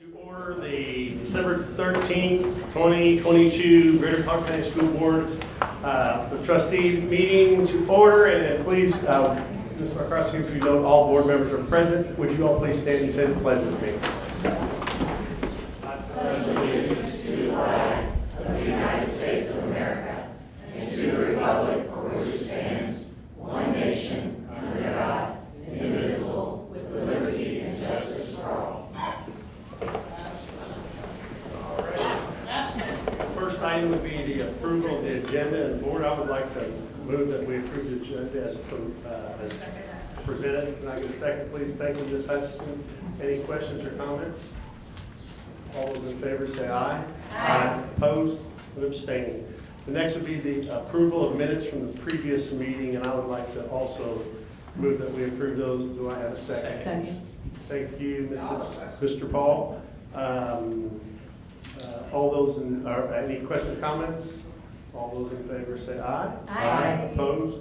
To order the December 13th, 2022 Greater Clark County School Board, the trustees meeting to order, and please, Mr. McCroskey, if you note all board members are present, would you all please stand and say the pledge with me? I pledge allegiance to the flag of the United States of America and to the republic for which it stands, one nation, under God, indivisible, with liberty and justice for all. First item would be the approval of the agenda, and board, I would like to move that we approve the agenda as presented. Can I get a second, please? Thank you, Ms. Hutchinson. Any questions or comments? All those in favor say aye. Aye. Opposed? Or abstaining? The next would be the approval of minutes from the previous meeting, and I would like to also move that we approve those. Do I have a second? Second. Thank you, Mr. Paul. All those in, any questions or comments? All those in favor say aye. Aye. Opposed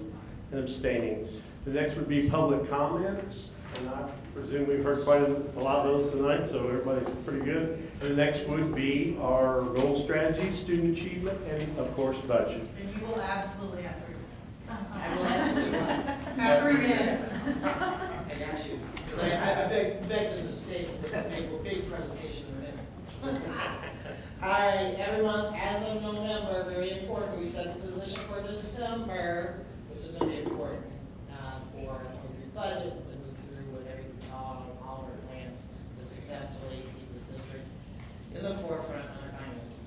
and abstaining. The next would be public comments, and I presume we've heard quite a lot of those tonight, so everybody's pretty good. And the next would be our goal strategy, student achievement, and of course, budget. And you will absolutely have 3 minutes. I will absolutely Have 3 minutes. I got you. I beg them to stay, they make a big presentation in a minute. All right, every month as of November, very important, we set the position for December, which is going to be important for the budget to move through with all of our plans to successfully keep this district in the forefront on our finances.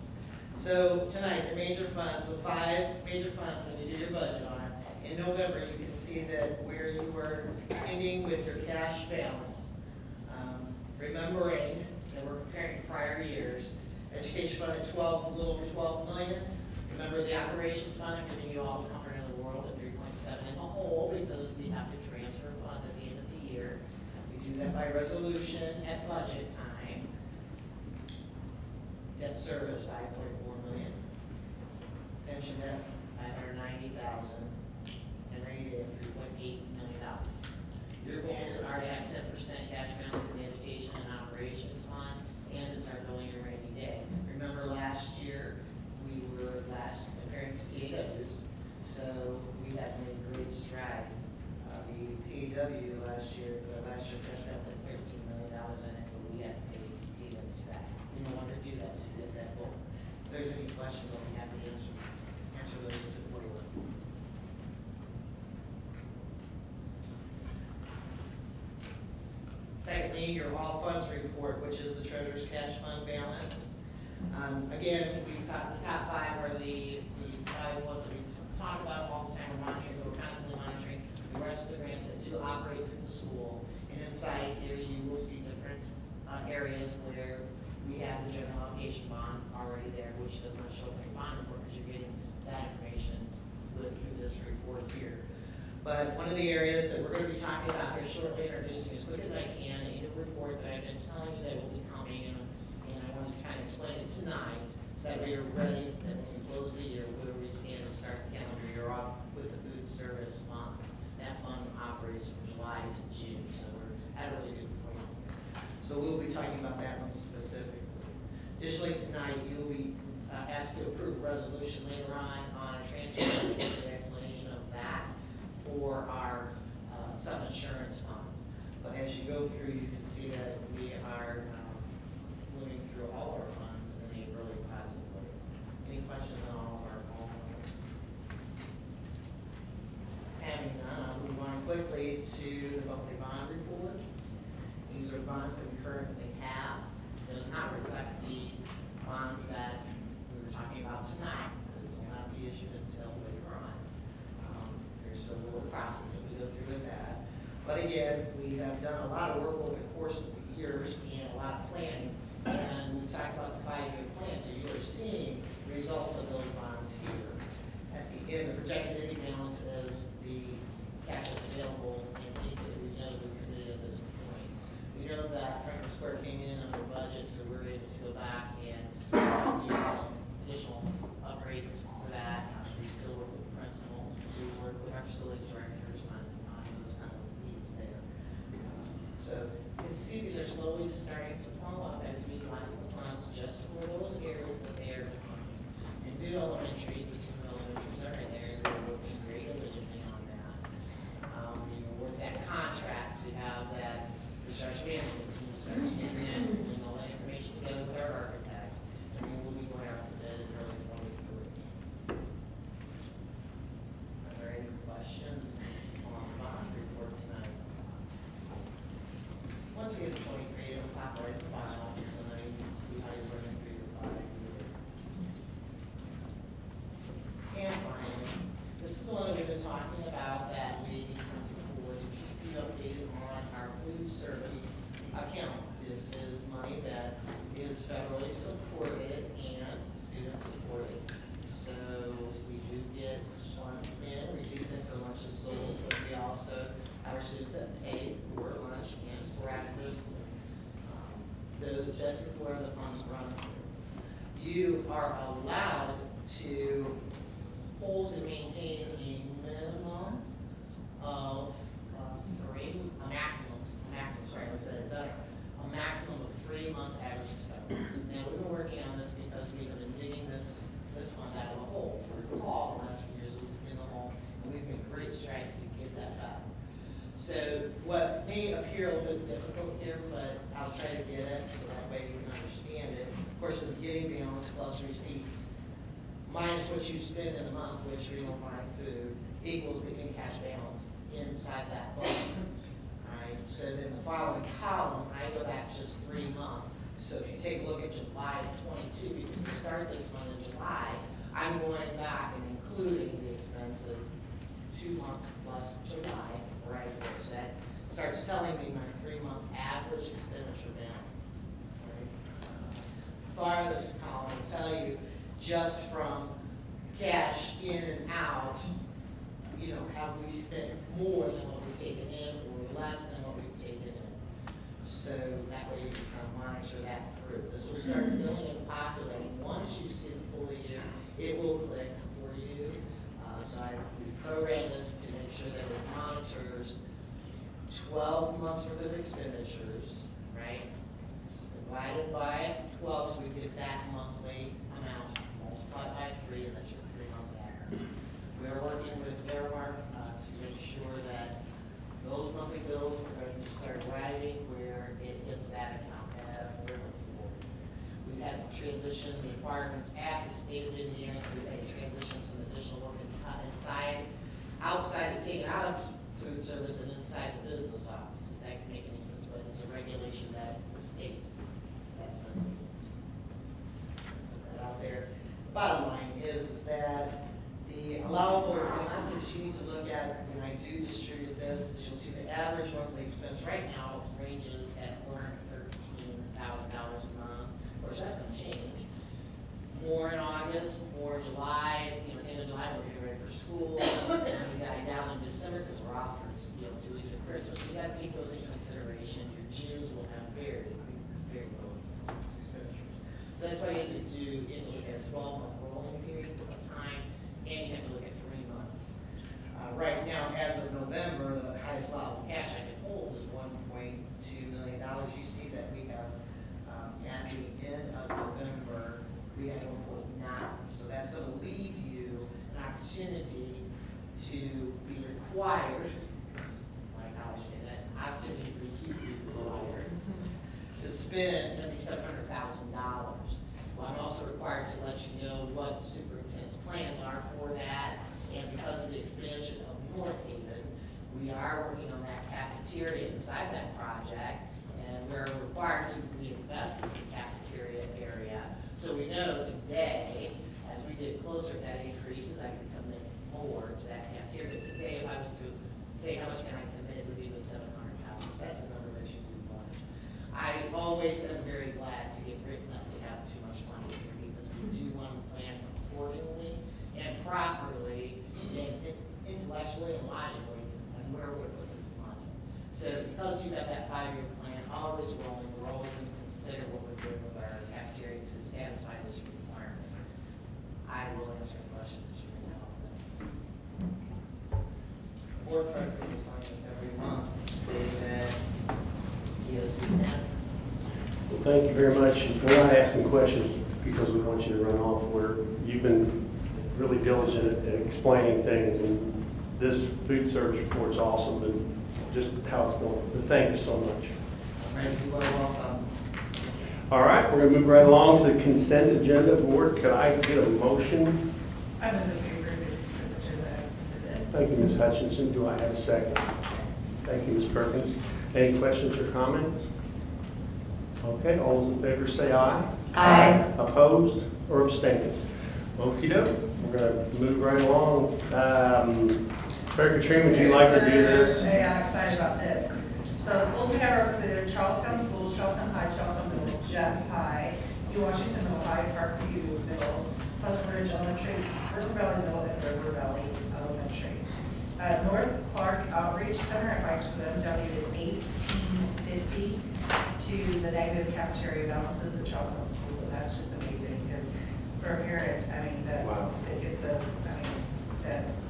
So tonight, the major funds, the 5 major funds that we did your budget on. In November, you can see that where you were ending with your cash balance. Remembering that we're comparing prior years, education fund at 12, a little over 12 million. Remember the operations fund, I'm giving you all the comfort in the world at 3.7 in the whole, because we have to transfer funds at the end of the year. We do that by resolution at budget time. Debt service 5.4 million. Pension debt 990,000. And rainy day of $3.8 million. Your goals are to have 10% cash balance in the education and operations fund and to start building your rainy day. Remember last year, we were comparing to TAWs, so we have made great strides. The TAW last year cash balance had $13 million in it, but we had to pay TAWs back. We no longer do that, so you get that goal. If there's any questions, I'll be happy to answer those to the board. Secondly, your all funds report, which is the treasurer's cash fund balance. Again, we've got the top 5 are the 5 ones that we talk about all the time. We're monitoring, we're constantly monitoring the rest of the grants that do operate through the school. And inside here, you will see different areas where we have the general obligation bond already there, which does not show up in your bond report because you're getting that information through this report here. But one of the areas that we're going to be talking about here shortly, introducing as quick as I can, in a report that I've been telling you that will be coming, and I wanted to kind of explain it tonight, so that we are ready, that when we close the year, where we stand to start the calendar year off with the food service fund. That fund operates from July to June, so we're at a really good point here. So we'll be talking about that one specifically. Additionally, tonight, you will be asked to approve a resolution later on a transfer, an explanation of that for our self-insurance fund. But as you go through, you can see that we are moving through all our funds in a really positive way. Any questions on all of our funds? Having none, I'll move on quickly to the monthly bond report. These are bonds that we currently have. It does not reflect the bonds that we were talking about tonight. It will not be issued until later on. There's still a little process that we go through with that. But again, we have done a lot of work over the course of the years and a lot of planning. And we talked about the 5-year plan, so you are seeing results of those bonds here. At the end, the projected ending balance is the cash that's available and anything that we know we committed at this point. We know that Franklin Square came in under budget, so we're able to go back and do some additional upgrades for that. We still work with the principal. We work with our facilities directors on those kind of needs there. So you can see see these are slowly starting to come up as we utilize the funds just for those areas that they are defined. And new elementaries, the two elementaries are in there, they're working very diligently on that. With that contract, we have that research management team starts getting in, putting all that information together with our architects, and we will be going out to bid in early 23. Are there any questions on the bond report tonight? Once we get to 23, it'll pop right at the bottom, so now you can see how you're running through your 5 years. And finally, this is the one we've been talking about that we need to come forward to keep you updated on our food service account. This is money that is federally supported and student supported. So we do get funds in, receipts in for lunches sold, but we also have our students that pay for lunch and for breakfast. This is where the funds run through. You are allowed to hold and maintain a minimum of a maximum of 3 months average expenses. Now, we've been working on this because we have been digging this fund out of the hole. If you recall, the last few years it was in the hole, and we've made great strides to get that back. So what may appear a little bit difficult here, but I'll try to get it so that way you can understand it. Of course, with getting balance plus receipts, minus what you spend in a month, which you don't buy food, equals the in-cash balance inside that budget. Alright, so in the following column, I go back just 3 months. So if you take a look at July of 22, because we start this month in July, I'm going back and including the expenses 2 months plus July, right there. So that starts telling me my 3-month average expenditure balance. Right? Farthest column will tell you just from cash in and out, have we spent more than what we've taken in or less than what we've taken in. So that way you can kind of monitor that through. This will start filling and populating. Once you see the full year, it will click for you. So we program this to make sure that it monitors 12 months worth of expenditures, right? Divided by 12, so we get that monthly amount, multiplied by 3, and that's your 3 months average. We are working with Fairmark to make sure that those monthly bills are going to start arriving where it hits that account that we're looking for. We've had some transition requirements at the state of Indiana, so we've had to transition some additional work outside of taking out of food service and inside the business office, if that can make any sense, but it's a regulation that the state has put that out there. Bottom line is that the allowable amount that you need to look at when I do distribute this is you'll see the average monthly expense right now ranges at $413,000 a month. Of course, that's going to change. More in August, more July, end of July, we'll get ready for school. We got it down in December because we're off for 2 weeks of Christmas. So you got to take those into consideration. Your Junes will have very low expenditures. So that's why you have to look at a 12-month rolling period of time, and you have to look at 3 months. Right now, as of November, the highest allowable cash I can hold is $1.2 million. You see that we have at the end of November, we have 1.9. So that's going to leave you an opportunity to be required, like how I say that, opportunity to keep you required to spend maybe $700,000. Well, I'm also required to let you know what the superintendent's plans are for that, and because of the expansion of North Haven, we are working on that cafeteria inside that project, and we're required to reinvest in the cafeteria area. So we know today, as we get closer to that increases, I can commit more to that cafeteria. But today, if I was to say how much can I commit, it would be the $700,000. That's the number that you would want. I always am very glad to get written up to have too much money here because we do want to plan accordingly and properly and intellectually and logically and where we're putting this money. So because you have that 5-year plan always rolling, we're always going to consider what we're doing with our cafeteria to satisfy this requirement. I will answer any questions that you may have on this. Board president will sign this every month, stating that he has now Thank you very much. We're not asking questions because we want you to run off. You've been really diligent at explaining things, and this food service report is awesome, and just how it's going. But thank you so much. Thank you, very welcome. All right, we're going to move right along to the consent agenda. Board, could I get a motion? I'm in the favor of the consent agenda as submitted. Thank you, Ms. Hutchinson. Do I have a second? Thank you, Ms. Perkins. Any questions or comments? Okay, all those in favor say aye. Aye. Opposed or abstaining? Okey-doke. We're going to move right along. Becky Katrina, would you like to do this? Yeah, I'm excited about this. So schools we have represented: Charlestown Schools, Charlestown High, Charlestown Middle, Jeff High, New Washington Middle, High Parkview Middle, Pleasant Ridge Elementary, River Valley Middle, and River Valley Elementary. North Clark Outreach Center invites for them donated $18.50 to the negative cafeteria balances at Charlestown Schools, and that's just amazing because for a parent, I mean, that Wow. it gives those, I mean, that's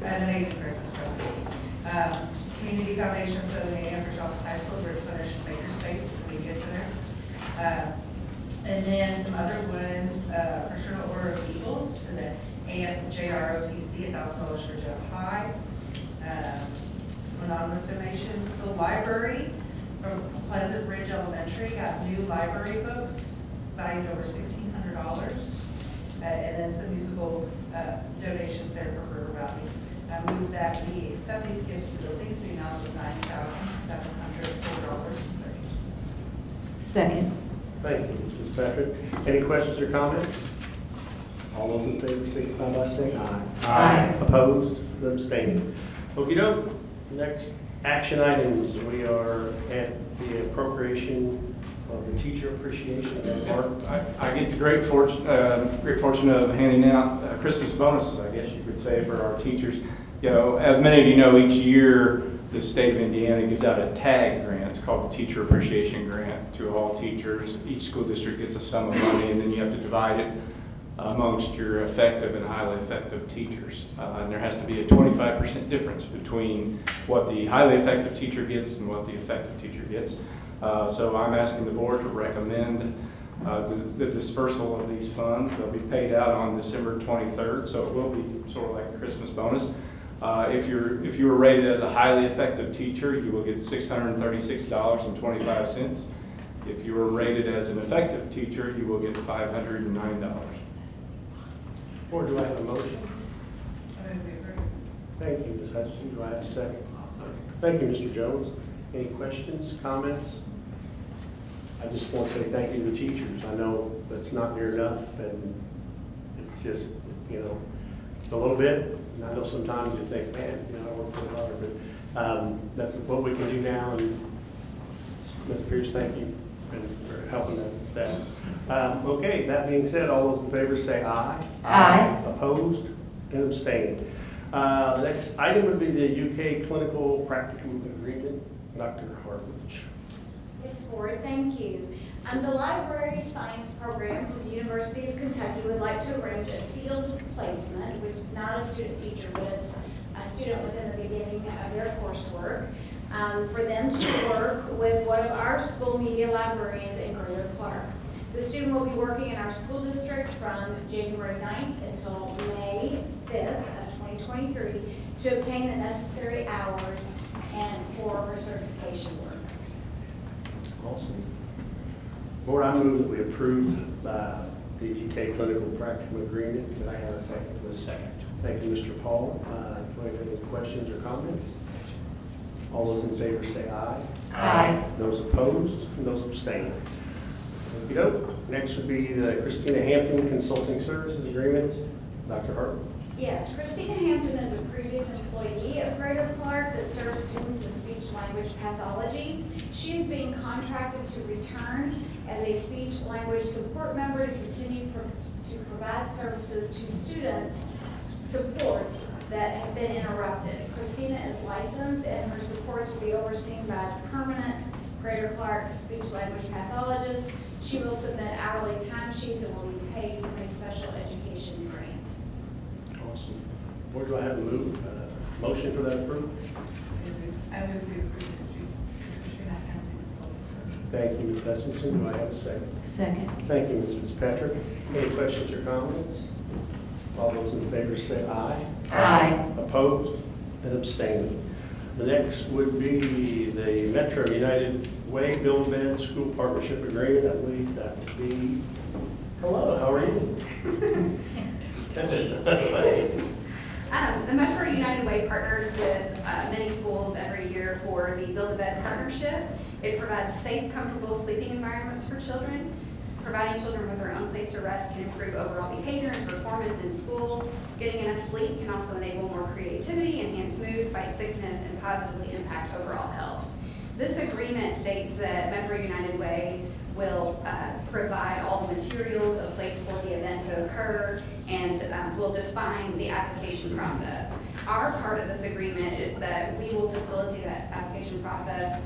an amazing Christmas present. Community Foundation, so the name for Charleston High School, we're replenished makerspace in the media center. And then some other ones, Fraternal Order of Eagles to the AFJROTC, $1,000 for Jeff High. Some anonymous donations. The library from Pleasant Ridge Elementary got new library books valued over $1,600. And then some musical donations there for River Valley. I move that we accept these gifts to buildings in the amount of $9,704.30. Second. Thank you, Ms. Fitzpatrick. Any questions or comments? All those in favor signify by saying aye. Aye. Opposed or abstaining? Okey-doke. Next action items, we are at the appropriation of the teacher appreciation. Mark? I get the great fortune of handing out Christmas bonuses, I guess you could say, for our teachers. You know, as many of you know, each year the state of Indiana gives out a TAG grant. It's called the Teacher Appreciation Grant to all teachers. Each school district gets a sum of money, and then you have to divide it amongst your effective and highly effective teachers. And there has to be a 25% difference between what the highly effective teacher gets and what the effective teacher gets. So I'm asking the board to recommend the dispersal of these funds. They'll be paid out on December 23rd, so it will be sort of like a Christmas bonus. If you were rated as a highly effective teacher, you will get $636.25. If you were rated as an effective teacher, you will get $509. Or do I have a motion? I move we approve. Thank you, Ms. Hutchinson. Do I have a second? Thank you, Mr. Jones. Any questions, comments? I just want to say thank you to the teachers. I know that's not near enough, and it's just, you know, it's a little bit. And I know sometimes you think, man, you know, I work really hard, but that's what we can do now. And Ms. Pierce, thank you for helping that. Okay, that being said, all those in favor say aye. Aye. Opposed and abstaining. The next item would be the UK Clinical Practicum Agreement. Dr. Hartwich. Yes, Board, thank you. The Library Science Program from the University of Kentucky would like to arrange a field placement, which is not a student teacher, but it's a student within the beginning of their coursework, for them to work with one of our school media librarians in Greater Clark. The student will be working in our school district from January 9th until May 5th of 2023 to obtain the necessary hours and for her certification work. Awesome. Board, I move that we approve the UK Clinical Practicum Agreement. Could I have a second? Second. Thank you, Mr. Paul. Do I have any questions or comments? All those in favor say aye. Aye. Those opposed and those abstaining. Okey-doke. Next would be the Christina Hampton Consulting Services Agreement. Dr. Hart. Yes, Christina Hampton is a previous employee of Greater Clark that serves students in speech-language pathology. She is being contracted to return as a speech-language support member to continue to provide services to student supports that have been interrupted. Christina is licensed and her supports will be overseen by a permanent Greater Clark speech-language pathologist. She will submit hourly timesheets and will be paid from a special education grant. Awesome. Board, do I have a motion for that approval? I move we approve the Katrina County Consulting Services. Thank you, Ms. Hutchinson. Do I have a second? Second. Thank you, Ms. Fitzpatrick. Any questions or comments? All those in favor say aye. Aye. Opposed and abstaining. The next would be the Metro United Way Build Bed School Partnership Agreement. I believe that would be, hello, how are you? The Metro United Way partners with many schools every year for the Build-A-Bed Partnership. It provides safe, comfortable sleeping environments for children. Providing children with their own place to rest can improve overall behavior and performance in school. Getting enough sleep can also enable more creativity, enhance mood, fight sickness, and positively impact overall health. This agreement states that Metro United Way will provide all the materials, a place for the event to occur, and will define the application process. Our part of this agreement is that we will facilitate that application process.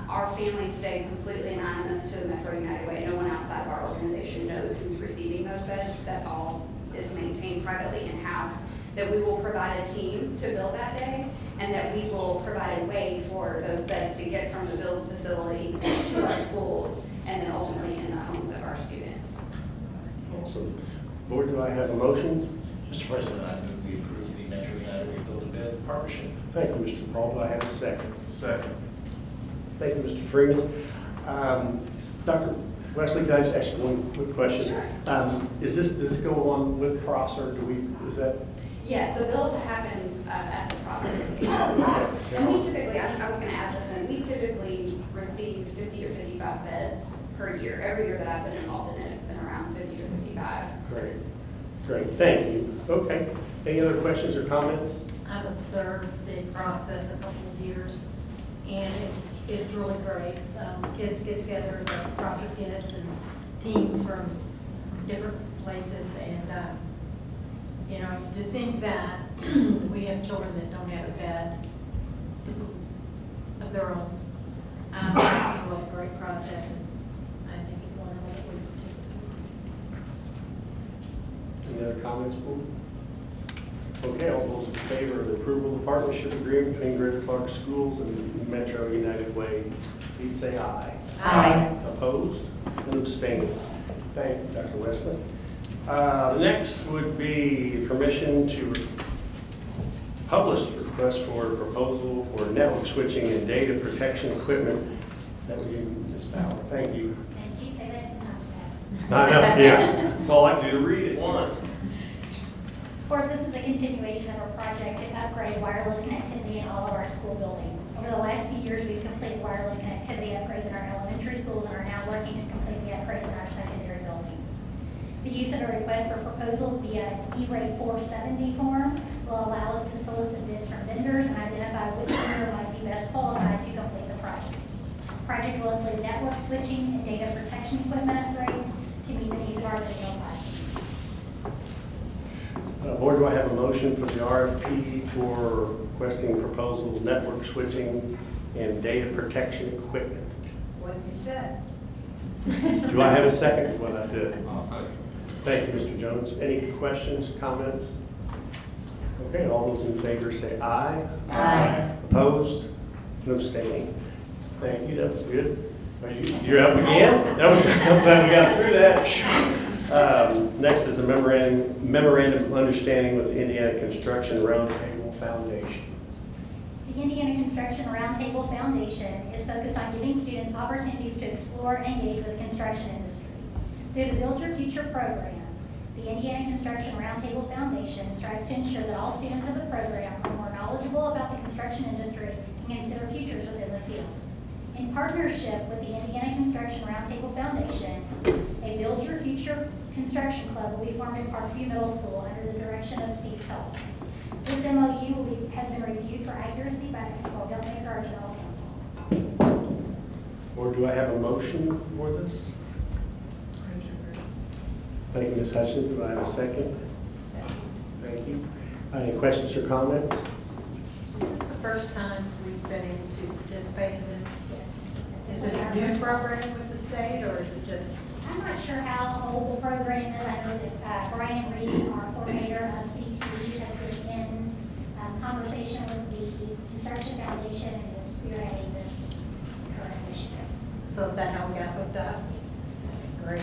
Our families stay completely anonymous to the Metro United Way. No one outside of our organization knows who's receiving those beds. That all is maintained privately in-house. That we will provide a team to build that day, and that we will provide a way for those beds to get from the build facility to our schools, and then ultimately in the homes of our students. Awesome. Board, do I have a motion? Mr. President, I move we approve the Metro United Way Build-A-Bed Partnership. Thank you, Mr. Paul. Do I have a second? Second. Thank you, Mr. Freeman. Dr. Wesley, can I just ask you one quick question? Sure. Does this go along with CROSS, or is that? Yeah, the build happens at the process. And we typically, I was gonna add this in, we typically receive 50 or 55 beds per year. Every year that I've been involved in it, it's been around 50 to 55. Great, thank you. Okay, any other questions or comments? I've observed the process a couple of years, and it's really great. Kids get together, the foster kids and teams from different places, and you know, to think that we have children that don't have a bed of their own. This is really a great project, and I think it's wonderful that we participate. Any other comments, board? Okay, all those in favor of the approval of the partnership agreement between Greater Clark Schools and Metro United Way, please say aye. Aye. Opposed and abstaining. Thank you, Dr. Wesley. The next would be permission to publish the request for a proposal for network switching and data protection equipment. That would be Ms. Bauer. Thank you. Thank you, say that to I know, yeah, that's all I can do to read it once. Or this is a continuation of a project to upgrade wireless connectivity in all of our school buildings. Over the last few years, we've completed wireless connectivity upgrades in our elementary schools and are now working to complete the upgrades in our secondary buildings. The use of a request for proposals via E-rate 470 form will allow us to solicit bids from vendors and identify which vendor might be best qualified to complete the project. The project will include network switching and data protection equipment upgrades to meet the needs of our regional customers. Board, do I have a motion for the RFP for requesting proposal, network switching, and data protection equipment? What you said. Do I have a second to what I said? I'll second. Thank you, Mr. Jones. Any questions, comments? Okay, all those in favor say aye. Aye. Opposed? No abstaining. Thank you, that was good. You're up again? That was, I'm glad we got through that. Next is a memorandum of understanding with the Indiana Construction Roundtable Foundation. The Indiana Construction Roundtable Foundation is focused on giving students opportunities to explore and engage with the construction industry. Through the Build Your Future program, the Indiana Construction Roundtable Foundation strives to ensure that all students of the program are more knowledgeable about the construction industry and consider futures within the field. In partnership with the Indiana Construction Roundtable Foundation, a Build Your Future construction club will be formed in Parkview Middle School under the direction of Steve Tull. This MOU has been reviewed for accuracy by the Control Government or General Counsel. Or do I have a motion for this? Thank you, Ms. Hutchins. Do I have a second? Second. Thank you. Any questions or comments? This is the first time we've been able to participate in this. Yes. Is it a new program with the state, or is it just? I'm not sure how old the program is. I know that Brian Reed, our coordinator of CT, has been in conversation with the Construction Foundation and is spearheading this current initiative. So is that how we got hooked up? Great.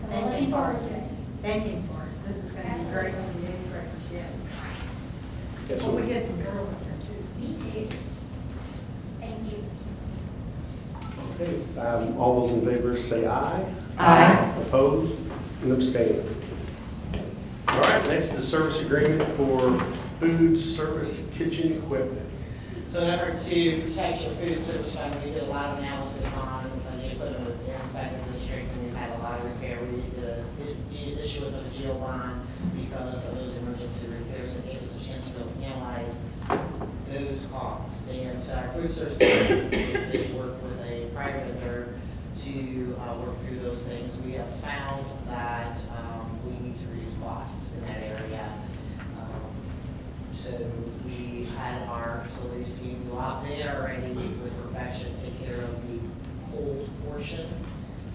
Well, looking forward to it. Thank you, Forrest. This is going to be great for the new directors, yes. Yes, Well, we sir. get some girls up there too. Me too. Thank you. Okay, all those in favor say aye. Aye. Opposed and abstained. All right, next is the service agreement for food service kitchen equipment. So in effort to protect your food service fund, we did a lot of analysis on the equipment inside the district, and we've had a lot of repair. We did the issuance of a jail bond because of those emergency repairs, and gave us a chance to really analyze those costs. And so our food service district did work with a private vendor to work through those things. We have found that we need to reduce costs in that area. So we had our facilities team go out there already with perfection, take care of the cold portion.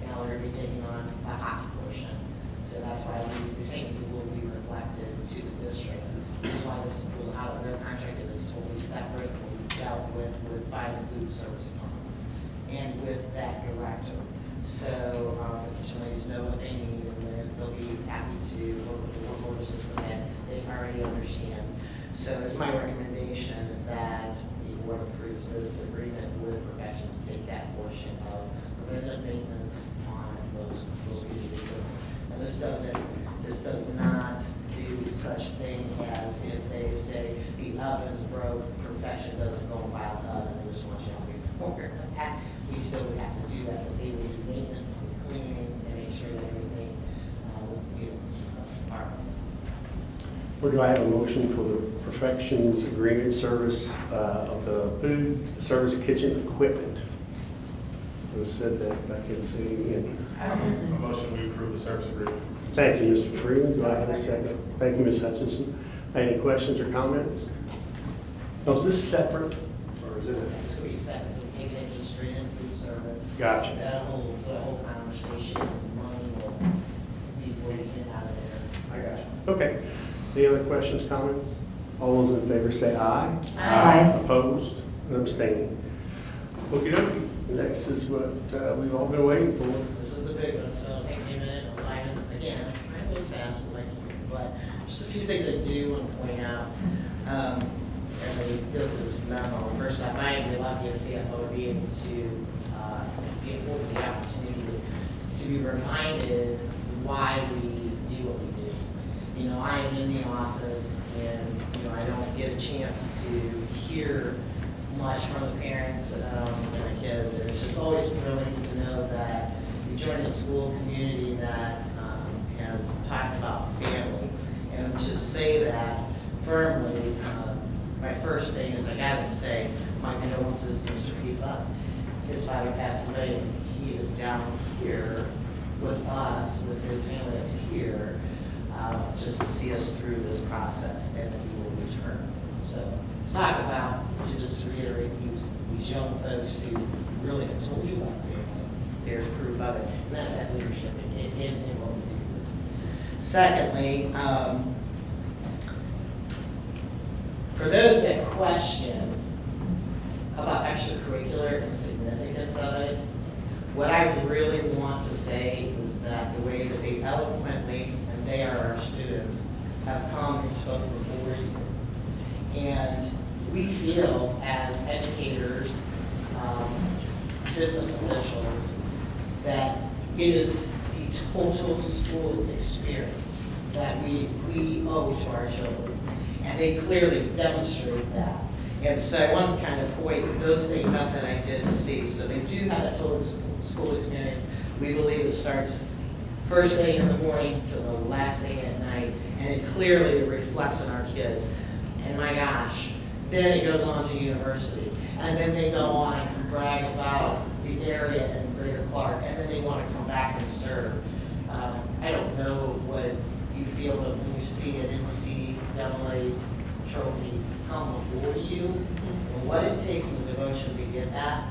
Now we're going to be taking on the hot portion. So that's why the savings will be reflected to the district. That's why this is pulled out of their contract and is totally separate. We dealt with by the food service funds and with that director. So the kitchen ladies know what they need, and they'll be happy to work with the work order system that they already understand. So it's my recommendation that the board approves this agreement with Perfection to take that portion of preventative maintenance on those pieces of equipment. And this does not do such thing as if they say the oven's broke, Perfection doesn't go and buy the oven, they just want you to report that. We still would have to do that, but they will do maintenance and cleaning and make sure that everything will be our. Or do I have a motion for the Perfection's agreement service of the food service kitchen equipment? I said that, but I can't say it again. A motion we approve the service agreement. Thank you, Mr. Freeman. Do I have a second? Thank you, Ms. Hutchinson. Any questions or comments? Now, is this separate or is it? It's going to be separate, we take it into straight in food service. Gotcha. The whole conversation, money will be working in out of there. I got you. Okay. Any other questions, comments? All those in favor say aye. Aye. Opposed and abstaining. Okey dokey. Next is what we've all been waiting for. This is the big one, so take me a minute, I'll line it again, I move fast, but just a few things I do want to point out. As I go through this memo, first off, I am lucky as CFO to be able to be afforded the opportunity to be reminded why we do what we do. You know, I am in the office and, you know, I don't get a chance to hear much from the parents and the kids. And it's just always thrilling to know that you join a school community that has talked about family. And just say that firmly, my first thing is I gotta say, my condolences to Mr. Pipa. His father passed away and he is down here with us, with his family that's here, just to see us through this process, and that he will return. So, talk about, to just reiterate, these young folks who really have told you about family, there's proof of it, and that's that leadership in what we do. Secondly, for those that question about extracurricular and significance of it, what I really want to say is that the way that they eloquently, and they are our students, have come and spoken before you. And we feel as educators, business officials, that it is the total school experience that we owe to our children. And they clearly demonstrate that. And so I want to kind of point those things out that I did see. So they do have that total school experience. We believe it starts first day in the morning to the last day at night, and it clearly reflects on our kids. And my gosh, then it goes on to university, and then they go on and can brag about the area in Greater Clark, and then they want to come back and serve. I don't know what you feel when you see an NCAA trophy come before you, and what it takes in the devotion to get that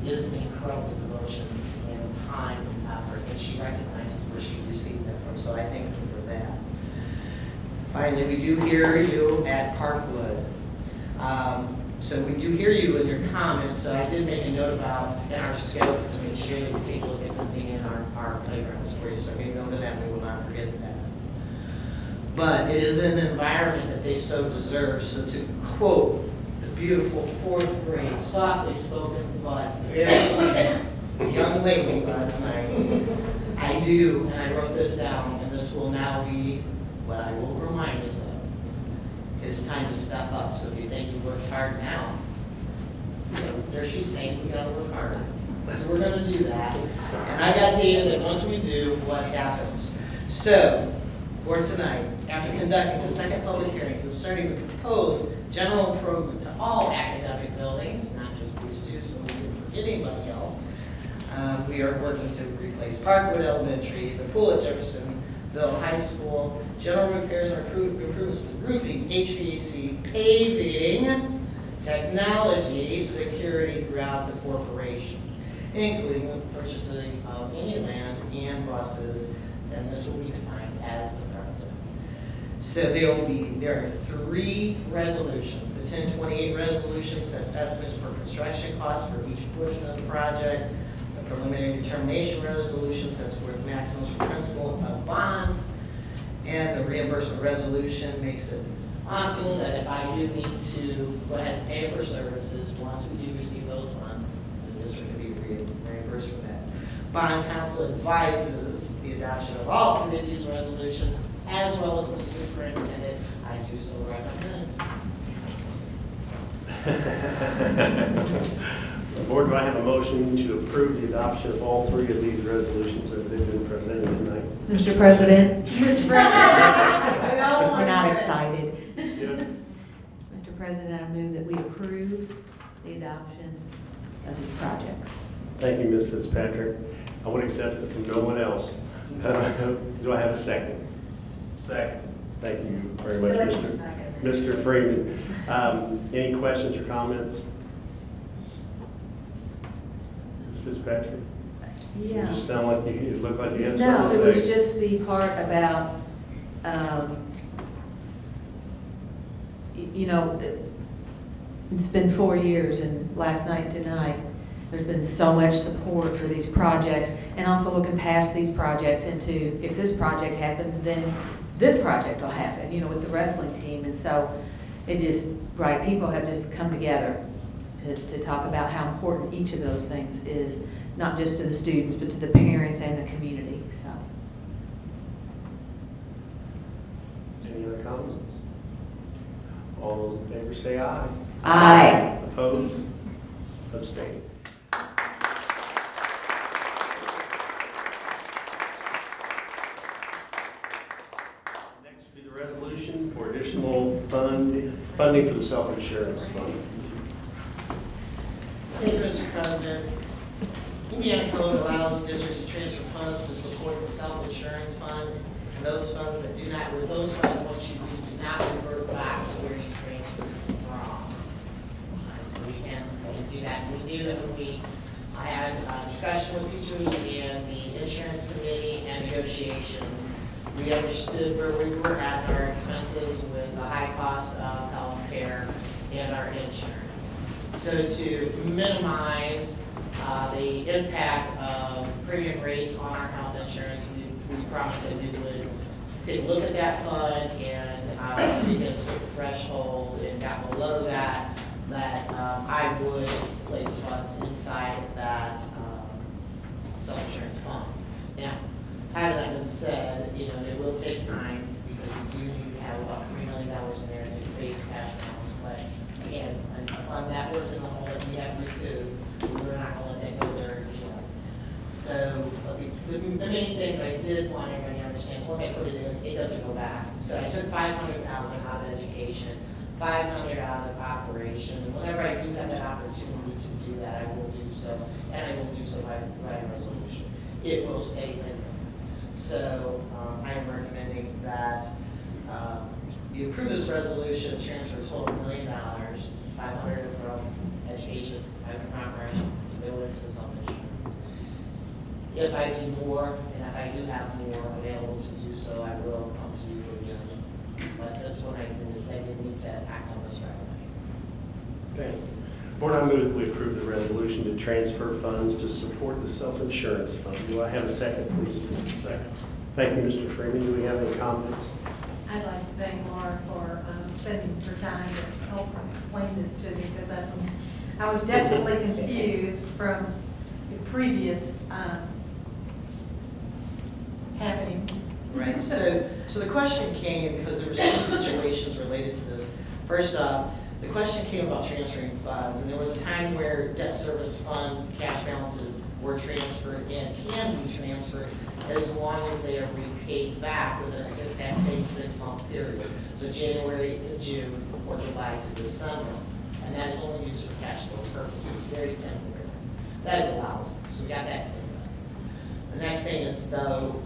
is an incredible devotion and time and effort, and she recognizes where she received that from, so I thank her for that. Finally, we do hear you at Parkwood. So we do hear you in your comments, so I did make a note about in our scope to make can share that we take a look at fencing in our playgrounds for you, so maybe over that, we will not forget that. But it is an environment that they so deserve, so to quote the beautiful fourth grade, softly spoken, but very young lady last night, I do, and I wrote this down, and this will now be what I will remind us of. It's time to step up, so if you think you've worked hard now, there she's saying we gotta work harder. So we're gonna do that. And I got data that once we do, what happens. So, for tonight, after conducting the second public hearing concerning the proposed general improvement to all academic buildings, not just these two, so we didn't forget anybody else, we are working to replace Parkwood Elementary, the pool at Jeffersonville High School, general repairs or improvements to roofing, HVAC, paving, technology, security throughout the corporation, including the purchasing of any land and buses, and this will be defined as the project. So there are 3 resolutions. The 1028 resolution sets estimates for construction costs for each portion of the project. The preliminary determination resolution sets forth maximums for principal of bonds. And the reimbursement resolution makes it possible that if I do need to go ahead and pay for services, once we do receive those funds, the district can be reimbursed for that. Bond counsel advises the adoption of all 3 of these resolutions, as well as the superintendent. I do so recommend. Board, do I have a motion to approve the adoption of all 3 of these resolutions as they've been presented tonight? Mr. President, Mr. President. we're not excited. Yeah. Mr. President, I move that we approve the adoption of these projects. Thank you, Ms. Fitzpatrick. I would accept it from no one else. Do I have a second? Second. Thank you very much, Mr. Freeman. Any questions or comments? Ms. Fitzpatrick? You Yeah. just sound like you look like you have No, something it to was say. just the part about, you know, it's been 4 years, and last night and tonight, there's been so much support for these projects, and also looking past these projects into, if this project happens, then this project will happen, you know, with the wrestling team. And so it is, right, people have just come together to talk about how important each of those things is, not just to the students, but to the parents and the community, so. Any other comments? All those in favor say aye. Aye. Opposed? Abstain. Next will be the resolution for additional funding for the self-insurance fund. Thank you, Mr. President. Indiana Code allows districts to transfer funds to support the self-insurance fund, and those funds that do not, with those funds, once you do not revert back to where you transferred from. So we can do that. We do that when I had a discussion with teachers and the insurance committee and negotiations. We understood where we were at our expenses with the high cost of health care and our insurance. So to minimize the impact of premium rates on our health insurance, we promised that we would take a look at that fund, and we get a certain threshold and got below that, I would place funds inside of that self-insurance fund. Now, having that been said, you know, it will take time because we do need to have about $3 million in there as a base cash balance. But again, a fund that works in the hole that we have recoup, we're not going to let that go there again. So the main thing that I did want everybody to understand is once I put it in, it doesn't go back. So I took $500,000 out of education, $500,000 out of operation. And whenever I do have that opportunity to do that, I will do so, and I will do so by resolution. It will stay in there. So I am recommending that you approve this resolution, transfer a total of $1 million, 500 from education, 500 from operation, to go into self-insurance. If I need more, and if I do have more available to do so, I will come to you again. But this one, I didn't need to act on this right away. Okay. Board, I move that we approve the resolution to transfer funds to support the self-insurance fund. Do I have a second, please? Second. Thank you, Mr. Freeman. Do we have any comments? I'd like to thank Laura for spending her time to help explain this to me, because I was definitely confused from the previous happening. Right, so the question came because there were some situations related to this. First off, the question came about transferring funds, and there was a time where debt service fund cash balances were transferred and can be transferred as long as they are repaid back within that same 6-month period. So January to June or July to December. And that is only used for cash flow purposes, very temporary. That is allowed, so we got that cleared up. The next thing is though,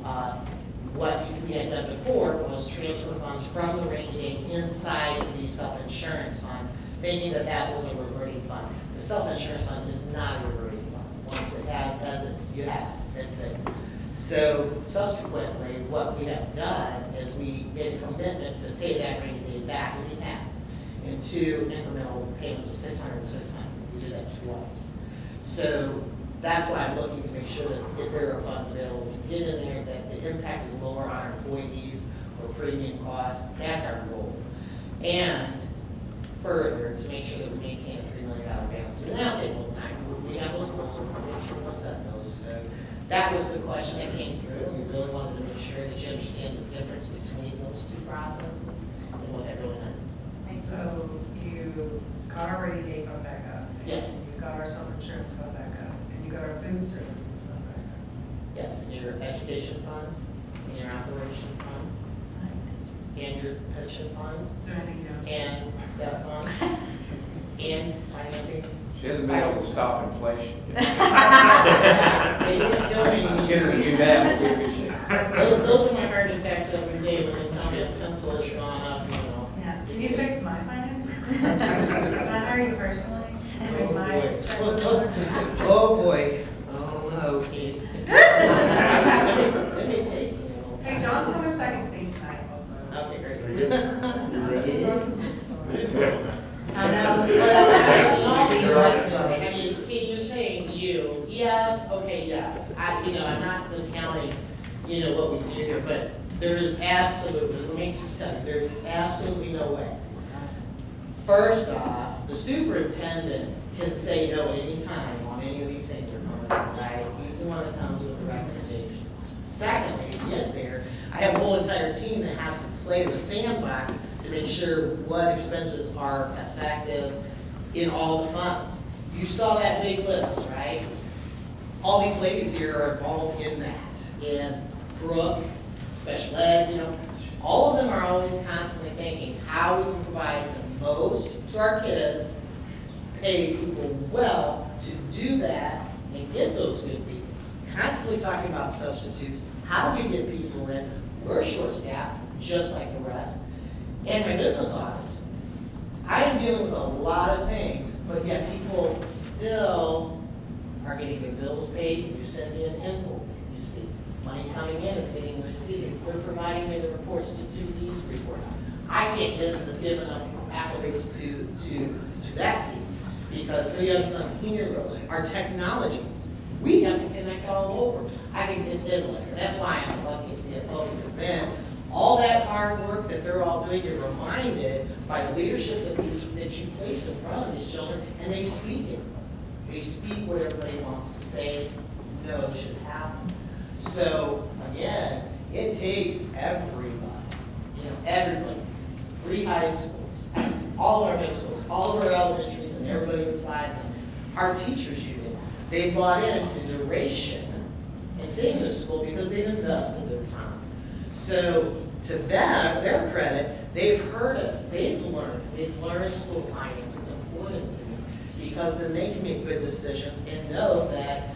what we had done before was transfer funds from the rainy day inside the self-insurance fund, thinking that that was a reverting fund. The self-insurance fund is not a reverting fund. Once it has it, you have it, that's it. So subsequently, what we have done is we made a commitment to pay that rainy day back in half in 2 incremental payments of $600 and $600. We did that twice. So that's why I'm looking to make sure that if there are funds available to get in there, that the impact is lower on our employees or premium costs. That's our goal. And further, to make sure that we maintain a $3 million balance. And that'll take a little time. We have those goals, we're going to make sure we'll set those. So that was the question that came through. We really wanted to make sure that you understand the difference between those two processes and what that really meant. And so you got our rainy day fund back up. Yes. And you got our self-insurance fund back up. And you got our food services fund back up. Yes, and your education fund, and your operation fund, and your pension fund, Is there anything else? and that fund, and financing. She hasn't been able to stop inflation. They didn't kill me. Get her to do that, we'll be in good shape. Those are my heart attacks every day when they tell me a pencil has gone up, you know. Yeah. Can you fix my finances? Can I hire you personally? Oh, My boy. checkbook. Oh, boy. Oh, no, Katie. Let me take you. Hey, John, come a second seat tonight also. Okay, great. I know. But in all seriousness, I mean, Katie, you're saying you, yes, okay, yes. I'm not discounting, what we do here, but there's absolutely, what makes it study, there's absolutely no way. First off, the superintendent can say no at any time on any of these things that are coming up, right? He's the one that comes with the recommendation. Secondly, to get there, I have a whole entire team that has to play the sandbox to make sure what expenses are effective in all the funds. You saw that big list, right? All these ladies here are involved in that. And Brooke, special ed, all of them are always constantly thinking how we can provide the most to our kids, pay people well to do that and get those good people. Constantly talking about substitutes. How do we get people in? We're short-staffed, just like the rest. And my business office. I am dealing with a lot of things, but yet people still are getting their bills paid. You send in invoices. You see money coming in, it's getting received. We're providing me the reports to do these reports. I can't give enough accolades to that team because we have some heroes. Our technology, we have to connect all over. I think it's endless, and that's why I'm lucky CFO, because then all that hard work that they're all doing, you're reminded by the leadership that you place in front of these children, and they speak it. They speak what everybody wants to say, know should happen. So again, it takes everybody, everybody, 3 high schools, all of our middle schools, all of our elementaries, and everybody inside them. Our teachers union, they bought into duration and senior school because they've invested their time. So to them, their credit, they've heard us, they've learned school finance. It's important to me because then they can make good decisions and know that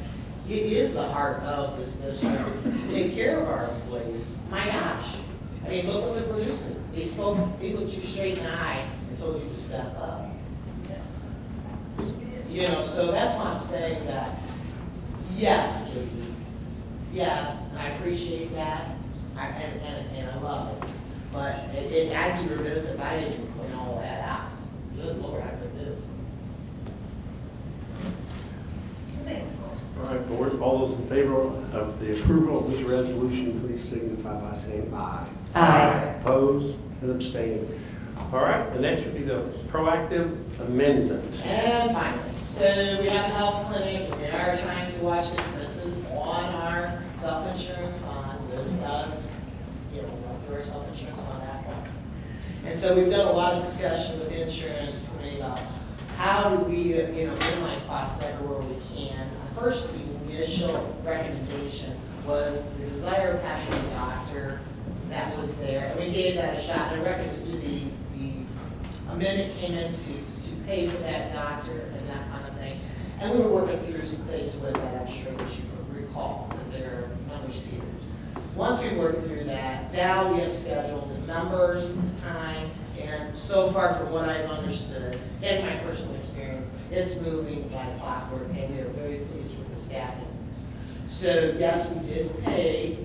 it is the heart of this district to take care of our employees. My gosh, I mean, look what they're producing. They looked you straight in the eye and told you to step up. Yes. So that's why I'm saying that, yes, Katie, yes, and I appreciate that. And I love it, but I'd be remiss if I didn't point all that out. Good Lord, I could do. All right, board, all those in favor of the approval of this resolution, please signify by saying aye. Aye. Opposed and abstaining. All right, the next would be the proactive amendment. And finally, so we have the health clinic, and we are trying to watch the expenses on our self-insurance fund. This does, run through our self-insurance fund that fund. And so we've done a lot of discussion with the insurance committee about how do we, minimize costs everywhere we can. First, the initial recommendation was the desire of having a doctor that was there, and we gave that a shot. And I reckon the amendment came in to pay for that doctor and that kind of thing. And we were working through some things with that, I'm sure that you recall, because they're non-receivers. Once we worked through that, now we have scheduled the numbers, the time, and so far from what I've understood, and my personal experience, it's moving like clockwork, and we are very pleased with the staffing. So yes, we did pay,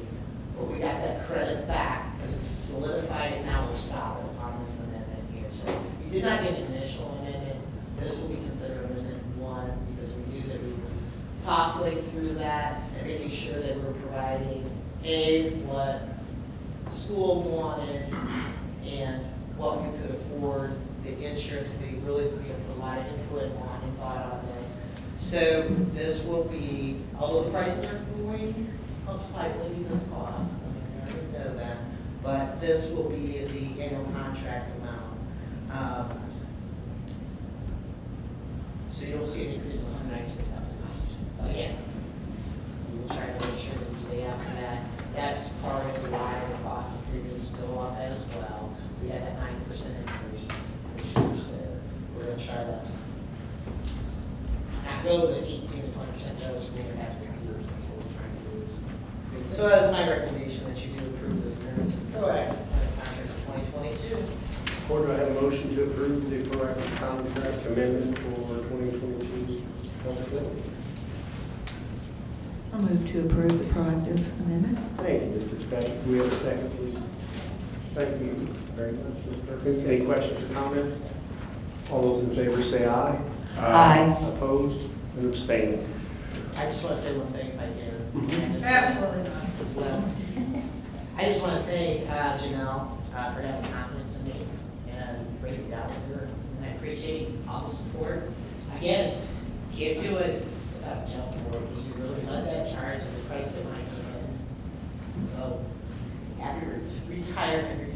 but we got that credit back because we solidified it, now we're solid on this amendment here. So we did not get an initial amendment. This will be considered amendment 1 because we knew that we were tossing through that and making sure that we were providing what the school wanted and what we could afford. The insurance committee really put a lot of input on and thought on this. So this will be, although the prices are going up slightly, this cost, I already know that, but this will be the annual contract amount. So you'll see an increase of $196,000. So again, we'll try to make sure that we stay after that. That's part of why the cost of premiums go up as well. We had that 9% increase this year, so we're going to try to not go the 18 to 20% those we have to years. That's what we're trying to do. So that's my recommendation that you do approve this amendment to the proactive contract for 2022. Board, do I have a motion to approve the proactive contract amendment for 2022 health clinic? I'll move to approve the proactive amendment. Thank you, Mr. Speck. Do we have a second, please? Thank you very much, Ms. Perkins. Any questions or comments? All those in favor say aye. Aye. Opposed and abstaining. I just want to say one thing if I can. Absolutely not. Well, I just want to thank Janelle for having confidence in me and bringing me out with her. And I appreciate all the support. Again, can't do it without Janelle Ford, because you really led that charge as a president in my hand. So, happy retirement,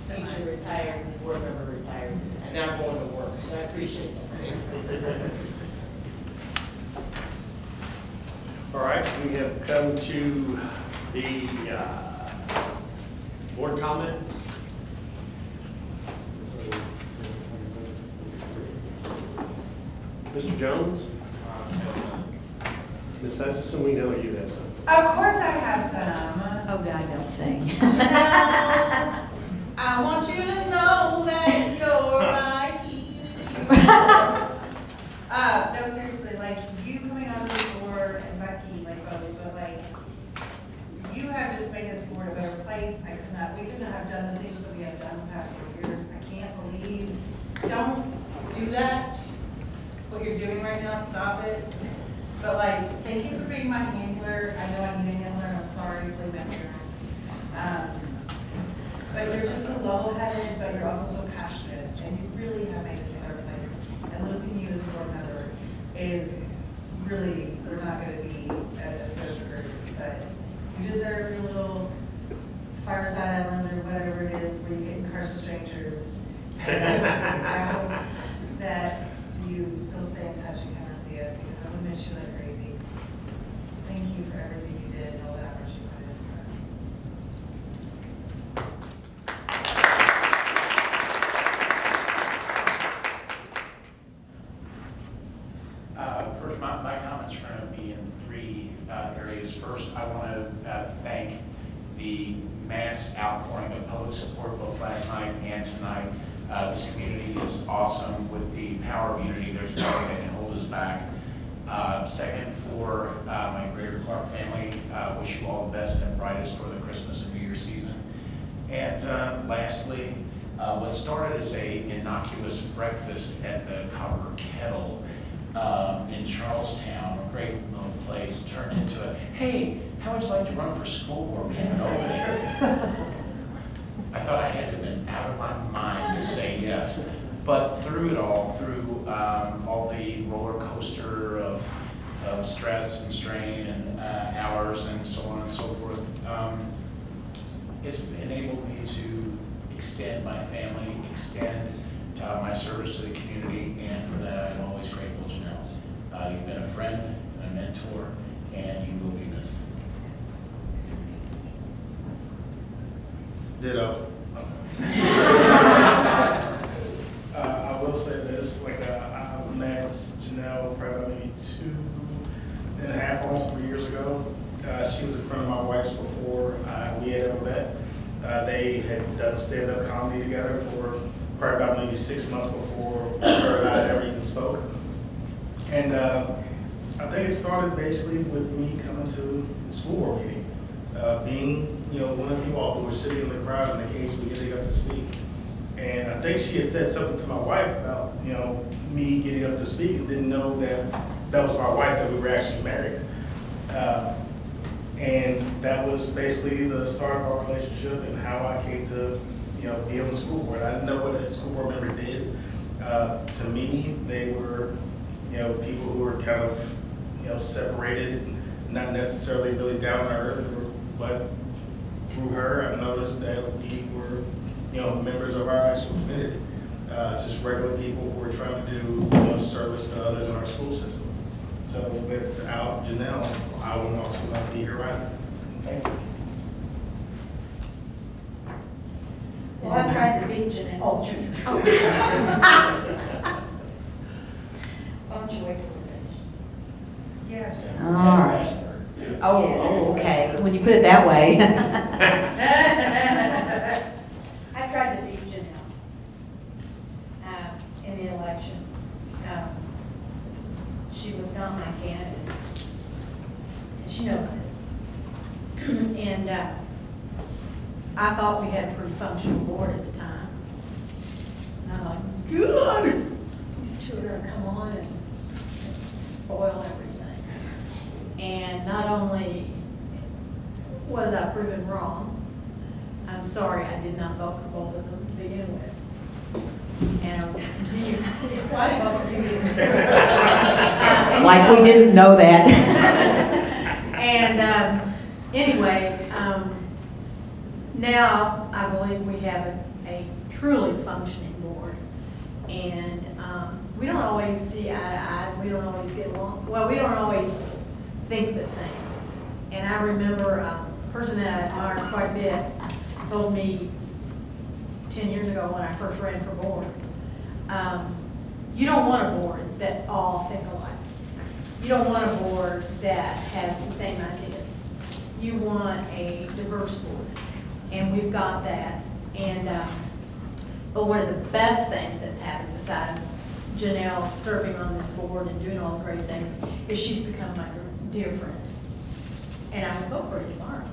teacher retired, board member retired, and now going to work. So I appreciate that. All right, we have come to the board comments. Mr. Jones? Ms. Hutchinson, we know you have some. Of course I have some. Oh, God, don't sing. I want you to know that you're my hero. No, seriously, like, you coming on this board, and Becky, like, both, but like, you have just made this board a better place. We could not have done the things that we have done the past 4 years. I can't believe, don't do that. What you're doing right now, stop it. But like, thank you for being my handler. I know I need a handler, and I'm sorry, please make parents. But you're just so level-headed, but you're also so passionate, and you really have made this a better place. And losing you as a board member is really, we're not going to be as good a group, but you deserve your little fireside island or whatever it is where you get in cars with strangers. And I hope that you still stay in touch and come and see us, because I'm gonna miss you like crazy. Thank you for everything you did and all the effort you put in for us. First, my comments are going to be in 3 areas. First, I want to thank the mass outpouring of public support both last night and tonight. This community is awesome. With the power of unity, there's nothing that can hold us back. Second, for my Greater Clark family, wish you all the best and brightest for the Christmas and New Year season. And lastly, what started as a innocuous breakfast at the Copper Kettle in Charlestown, a great little place, turned into a, hey, how would you like to run for school board? We have an opening. I thought I had to have been out of my mind to say yes. But through it all, through all the roller coaster of stress and strain and hours and so on and so forth, it's enabled me to extend my family, extend my service to the community, and for that I'm always grateful, Janelle. You've been a friend and a mentor, and you will be missed. Ditto. I will say this, I met Janelle probably maybe 2.5, almost 3 years ago. She was a friend of my wife's before we had ever met. They had done stand-up comedy together for probably about maybe 6 months before her and I had ever even spoke. And I think it started basically with me coming to school board meeting, being one of you all who were sitting in the crowd and occasionally getting up to speak. And I think she had said something to my wife about me getting up to speak, and didn't know that that was my wife, that we were actually married. And that was basically the start of our relationship and how I came to be on the school board. I didn't know what a school board member did. To me, they were people who were kind of separated, not necessarily really down to earth, but through her, I noticed that we were members of our actual community, just regular people who were trying to do service to others in our school system. So without Janelle, I would also not be here either. Thank you. Well, I tried to beat Jeanette. Oh, why don't you wait till we're finished? Yes. All right. Oh, okay, when you put it that way. I tried to beat Janelle in the election. She was not my candidate, and she knows this. And I thought we had a pretty functional board at the time. And I'm like, good, these two are gonna come on and spoil everything. And not only was I proven wrong, I'm sorry I did not vote for both of them to begin with. And I will continue. Why did I vote for you? Like we didn't know that. And anyway, now I believe we have a truly functioning board. And we don't always see eye to eye, we don't always get along. Well, we don't always think the same. And I remember a person that I admired quite a bit told me 10 years ago when I first ran for board, you don't want a board that all think alike. You don't want a board that has the same ideas. You want a diverse board, and we've got that. And but one of the best things that's happened besides Janelle serving on this board and doing all the great things is she's become my dear friend. And I would vote for her tomorrow.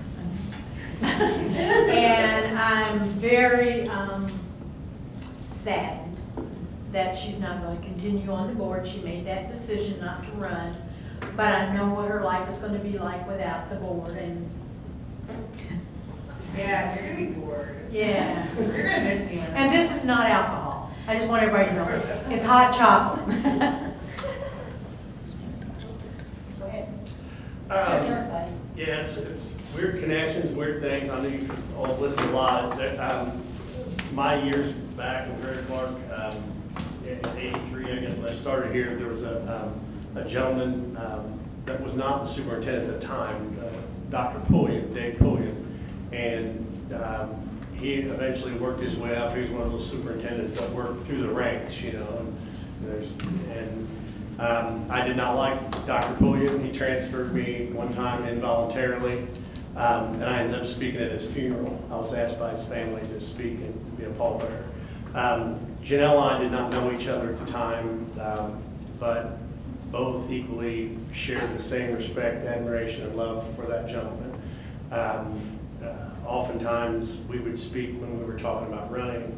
And I'm very saddened that she's not going to continue on the board. She made that decision not to run, but I know what her life is going to be like without the board. And Yeah, you're gonna be bored. yeah, You're gonna miss me. and this is not alcohol. I just want everybody to know it's hot chocolate. Go ahead. Yeah, it's weird connections, weird things. I know you all listen a lot. My years back in Greater Clark, in '83, I guess, when I started here, there was a gentleman that was not the superintendent at the time, Dr. Pulliam, Dave Pulliam, and he eventually worked his way up. He was one of those superintendents that worked through the ranks, I did not like Dr. Pulliam. He transferred me one time involuntarily, and I ended up speaking at his funeral. I was asked by his family to speak and be a pallbearer. Janelle and I did not know each other at the time, but both equally shared the same respect, admiration, and love for that gentleman. Oftentimes, we would speak when we were talking about running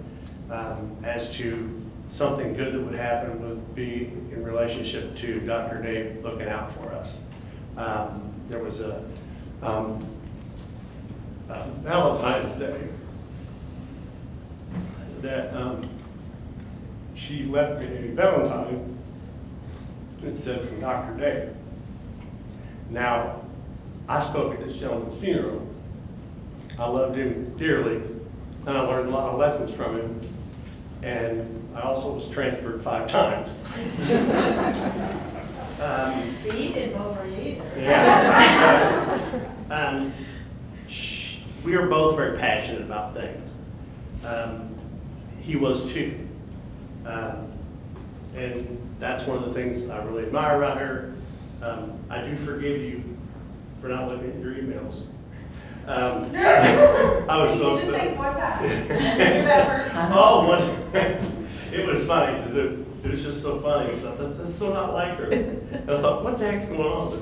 as to something good that would happen would be in relationship to Dr. Dave looking out for us. There was a Valentine's Day that she left me a Valentine that said from Dr. Dave. Now, I spoke at this gentleman's funeral. I loved him dearly, and I learned a lot of lessons from him. And I also was transferred 5 times. See, he didn't vote for you either. Yeah. We are both very passionate about things. He was too. And that's one of the things I really admire about her. I do forgive you for not looking at your emails. I was so It just takes one time. Oh, it was funny because it was just so funny. I thought, that's so not like her. And I thought, what the heck's going on? But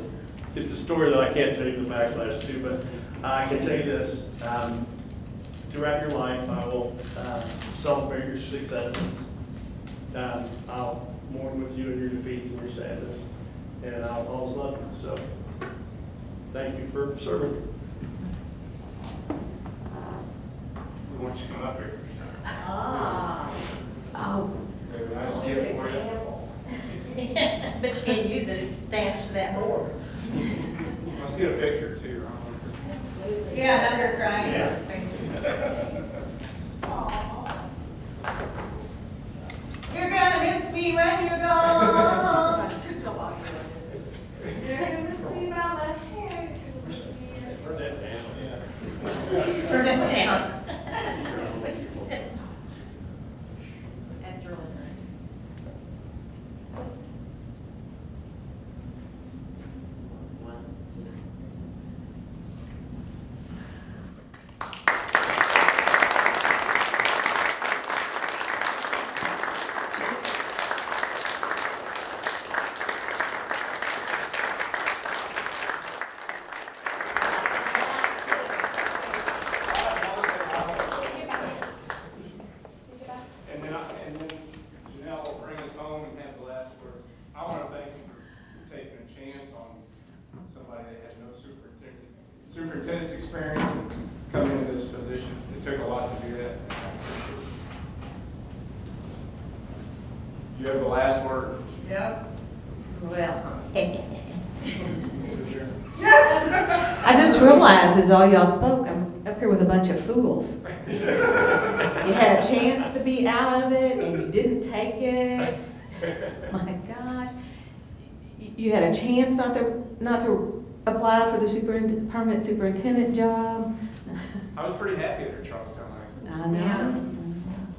it's a story that I can't tell you the backlash to, but I can tell you this. Throughout your life, I will celebrate your successes. I'll mourn with you in your defeats and your sadness. And I'll always love you. So thank you for serving. We want you to come up here. Oh. We have a nice gift for you. But you can't use it, it's stashed to that board. Let's get a picture too, Ron. Absolutely. Yeah, now they're crying. Yeah. You're gonna miss me when you're gone. There's no walking on this. You're gonna miss me by my hair. Burn that down. Burn it down. That's really nice. And then Janelle will bring us home and have the last words. I want to thank you for taking a chance on somebody that had no superintendent's experience and coming into this position. It took a lot to do that. You have the last word. Yep. Well, I just realized as all y'all spoke, I'm up here with a bunch of fools. You had a chance to be out of it and you didn't take it. My gosh. You had a chance not to apply for the permanent superintendent job. I was pretty happy there at Charlestown High School. I know.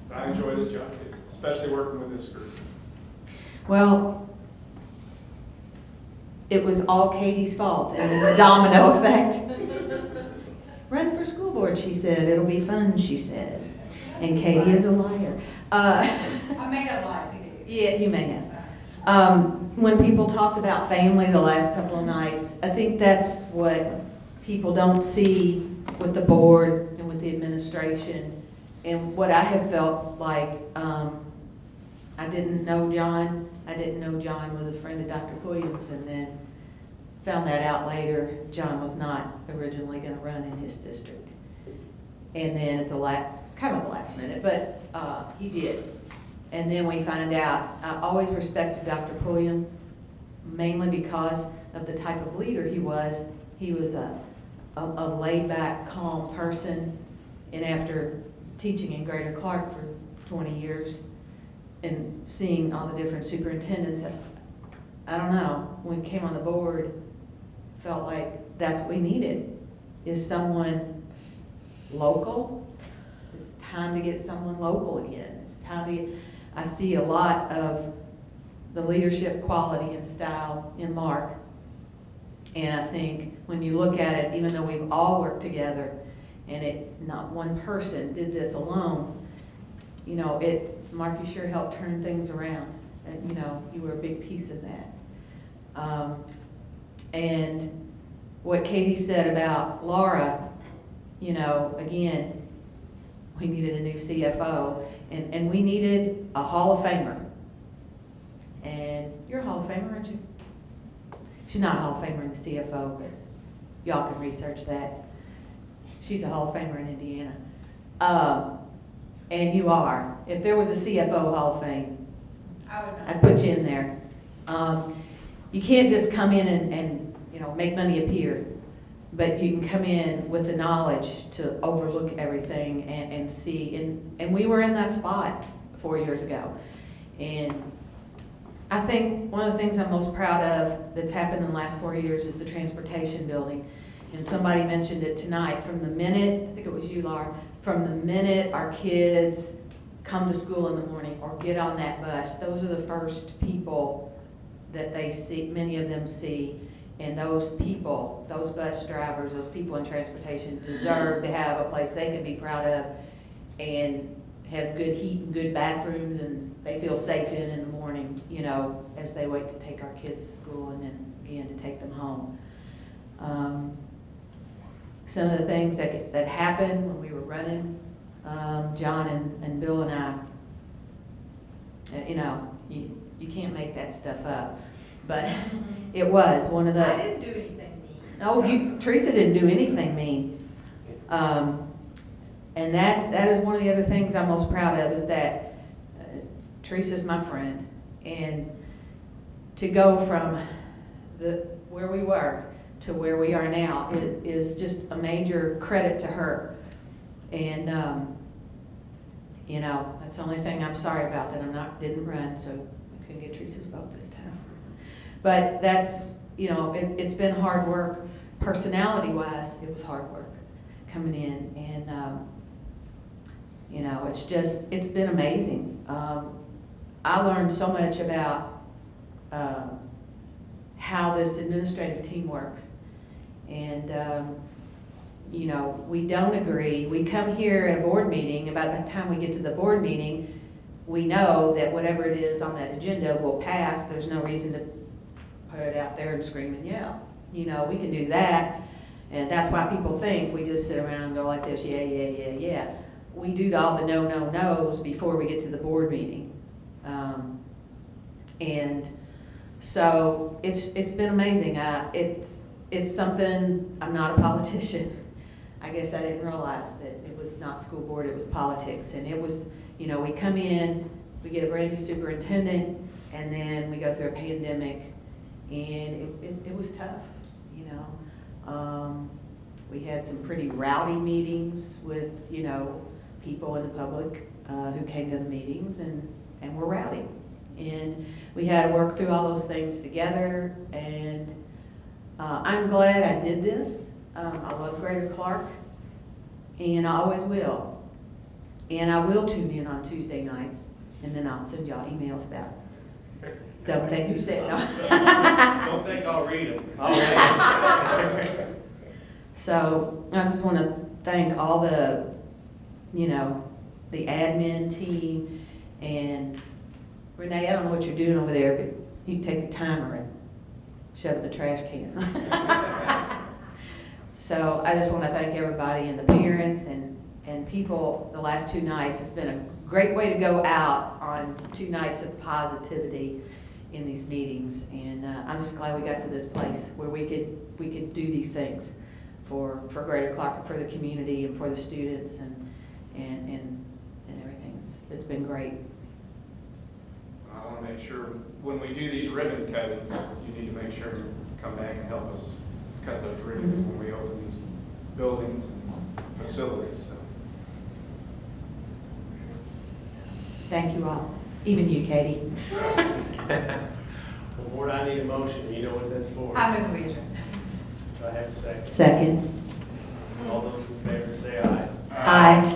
But I enjoy this job too, especially working with this group. Well, it was all Katie's fault and the domino effect. Run for school board, she said. It'll be fun, she said. And Katie is a liar. I may have lied to you. Yeah, you may have. When people talked about family the last couple of nights, I think that's what people don't see with the board and with the administration. And what I have felt like, I didn't know John. I didn't know John was a friend of Dr. Williams, and then found that out later. John was not originally going to run in his district. And then at the kind of the last minute, but he did. And then we find out, I always respected Dr. Pulliam, mainly because of the type of leader he was. He was a laid-back, calm person. And after teaching in Greater Clark for 20 years and seeing all the different superintendents, I don't know, when he came on the board, felt like that's what we needed, is someone local. It's time to get someone local again. It's time to get, I see a lot of the leadership quality and style in Mark. And I think when you look at it, even though we've all worked together and not one person did this alone, you know, Mark, you sure helped turn things around. And, you know, you were a big piece of that. And what Katie said about Laura, you know, again, we needed a new CFO, and we needed a Hall of Famer. And you're a Hall of Famer, aren't you? She's not a Hall of Famer in the CFO, but y'all can research that. She's a Hall of Famer in Indiana. And you are. If there was a CFO Hall of Fame, I'd put you in there. You can't just come in and make money appear, but you can come in with the knowledge to overlook everything and see. And we were in that spot 4 years ago. And I think one of the things I'm most proud of that's happened in the last 4 years is the transportation building. And somebody mentioned it tonight. From the minute, I think it was you, Laura, from the minute our kids come to school in the morning or get on that bus, those are the first people that they see, many of them see. And those people, those bus drivers, those people in transportation deserve to have a place they can be proud of and has good heat and good bathrooms, and they feel safe in the morning, as they wait to take our kids to school and then again to take them home. Some of the things that happened when we were running, John and Bill and I, you can't make that stuff up. But it was one of the... I didn't do anything mean. No, Teresa didn't do anything mean. And that is one of the other things I'm most proud of, is that Teresa's my friend. And to go from where we were to where we are now is just a major credit to her. And, that's the only thing I'm sorry about, that didn't run, so I couldn't get Teresa's vote this time. But that's, it's been hard work. Personality-wise, it was hard work coming in. And, it's been amazing. I learned so much about how this administrative team works. And, we don't agree. We come here at a board meeting, about the time we get to the board meeting, we know that whatever it is on that agenda will pass. There's no reason to put it out there and scream and yell. We can do that, and that's why people think we just sit around and go like this, yeah. We do all the no's before we get to the board meeting. And so it's been amazing. It's something, I'm not a politician. I guess I didn't realize that it was not school board, it was politics. And it was, we come in, we get a brand new superintendent, and then we go through a pandemic. And it was tough, We had some pretty rowdy meetings with, people in the public who came to the meetings and were rowdy. And we had to work through all those things together. And I'm glad I did this. I love Greater Clark, and I always will. And I will tune in on Tuesday nights, and then I'll send y'all emails about it. Don't think you said no. Don't think I'll read them. I'll read them. So I just want to thank all the, the admin team. And Renee, I don't know what you're doing over there, but you can take the timer and shove it in the trash can. So I just want to thank everybody, and the parents and people the last 2 nights. It's been a great way to go out on 2 nights of positivity in these meetings, and I'm just glad we got to this place where we could do these things for Greater Clark, for the community, and for the students, and everything. It's been great. I want to make sure when we do these ribbon cuttings, you need to make sure you come back and help us cut those ribbons when we open these buildings and facilities. So. Thank you all, even you, Katie. Well, board, I need a motion. You know what that's for. I move we adjourn. Do I have a second? Second. All those in favor say aye. Aye.